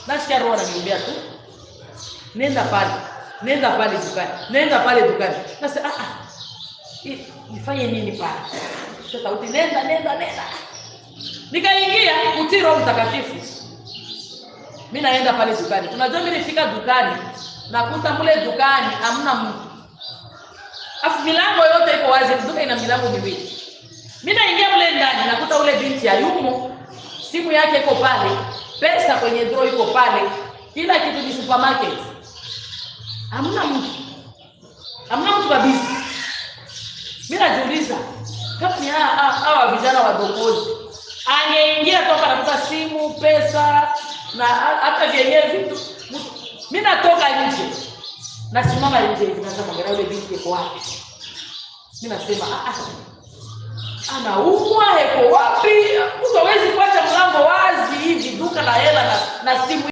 Nasikia roho ananiambia tu, nenda pale dukani, nenda pale dukani. Sasa nifanye nini pale? Sasa sauti nenda. Nikaingia kutii Roho Mtakatifu. Mimi naenda pale dukani. Unajua mimi nifika dukani, nakuta mule dukani hamna mtu. Afu milango yote iko wazi, duka ina milango miwili. Mimi naingia mule ndani, nakuta ule binti hayumo, simu yake iko pale, pesa kwenye drawer iko pale, kila kitu ni supermarket. Hamna mtu kabisa. Mimi najiuliza, kama ni hawa vijana wadogozi, angeingia toka nakuta simu, pesa na hata vyenyewe vitu. Mimi natoka nje. Nasimama nje hivi nasema ngara ule binti yuko wapi? Mimi nasema anaumwa yuko wapi? Mtu hawezi kuacha mlango wazi hivi duka la hela na simu